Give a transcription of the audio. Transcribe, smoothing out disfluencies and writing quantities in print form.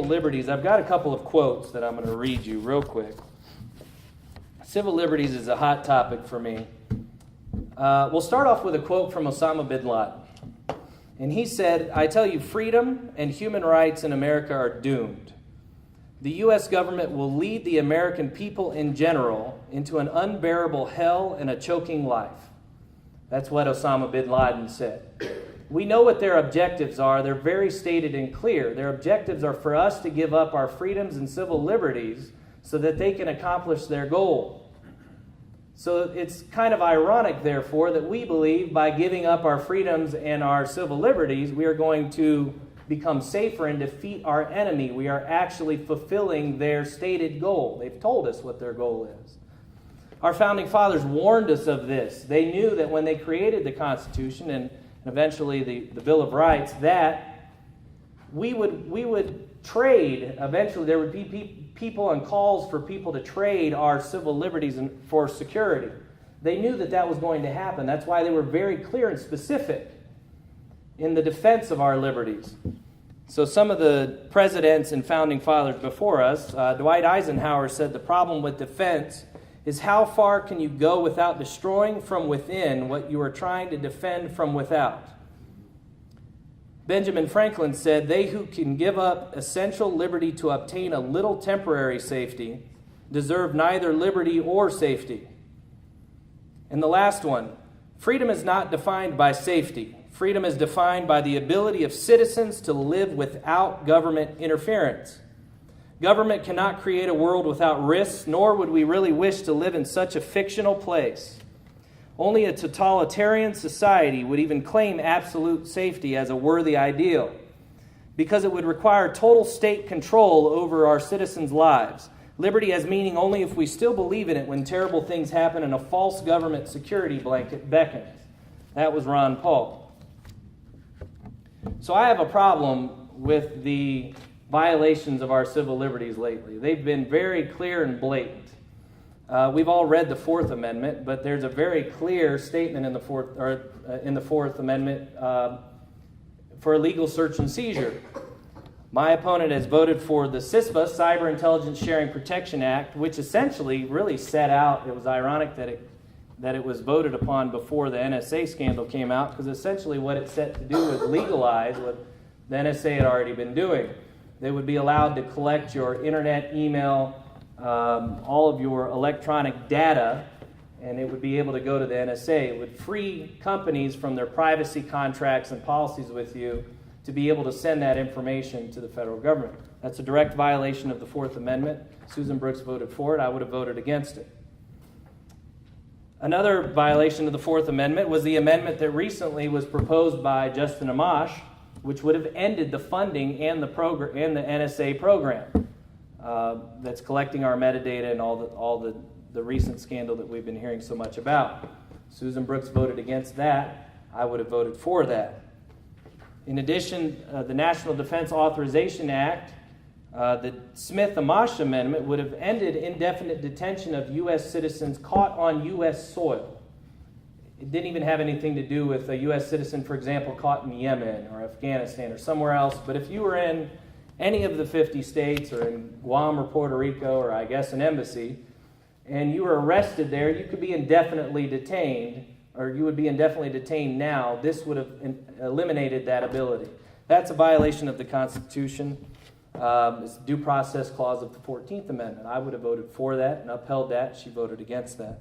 liberties, I've got a couple of quotes that I'm going to read you real quick. Civil liberties is a hot topic for me. We'll start off with a quote from Osama bin Laden. And he said, "I tell you, freedom and human rights in America are doomed. The U.S. government will lead the American people in general into an unbearable hell and a choking life." That's what Osama bin Laden said. We know what their objectives are. They're very stated and clear. Their objectives are for us to give up our freedoms and civil liberties so that they can accomplish their goal. So it's kind of ironic, therefore, that we believe by giving up our freedoms and our civil liberties, we are going to become safer and defeat our enemy. We are actually fulfilling their stated goal. They've told us what their goal is. Our founding fathers warned us of this. They knew that when they created the Constitution and eventually the Bill of Rights, that we would trade. Eventually, there would be people and calls for people to trade our civil liberties for security. They knew that that was going to happen. That's why they were very clear and specific in the defense of our liberties. So some of the presidents and founding fathers before us, Dwight Eisenhower said the problem with defense is how far can you go without destroying from within what you are trying to defend from without. Benjamin Franklin said, "They who can give up essential liberty to obtain a little temporary safety deserve neither liberty or safety." And the last one, freedom is not defined by safety. Freedom is defined by the ability of citizens to live without government interference. Government cannot create a world without risks, nor would we really wish to live in such a fictional place. Only a totalitarian society would even claim absolute safety as a worthy ideal, because it would require total state control over our citizens' lives. Liberty has meaning only if we still believe in it when terrible things happen and a false government security blanket beckons. That was Ron Paul. So I have a problem with the violations of our civil liberties lately. They've been very clear and blatant. We've all read the Fourth Amendment, but there's a very clear statement in the Fourth Amendment for illegal search and seizure. My opponent has voted for the CISPA, Cyber Intelligence Sharing Protection Act, which essentially really set out. It was ironic that it was voted upon before the NSA scandal came out, because essentially what it set to do was legalize what the NSA had already been doing. They would be allowed to collect your internet, email, all of your electronic data, and it would be able to go to the NSA. It would free companies from their privacy contracts and policies with you to be able to send that information to the federal government. That's a direct violation of the Fourth Amendment. Susan Brooks voted for it. I would have voted against it. Another violation of the Fourth Amendment was the amendment that recently was proposed by Justin Amash, which would have ended the funding and the NSA program that's collecting our metadata and all the recent scandal that we've been hearing so much about. Susan Brooks voted against that. I would have voted for that. In addition, the National Defense Authorization Act, the Smith-Amash Amendment, would have ended indefinite detention of U.S. citizens caught on U.S. soil. It didn't even have anything to do with a U.S. citizen, for example, caught in Yemen or Afghanistan or somewhere else. But if you were in any of the 50 states or in Guam or Puerto Rico or I guess an embassy, and you were arrested there, you could be indefinitely detained, or you would be indefinitely detained now. This would have eliminated that ability. That's a violation of the Constitution. It's the due process clause of the 14th Amendment. I would have voted for that and upheld that. She voted against that.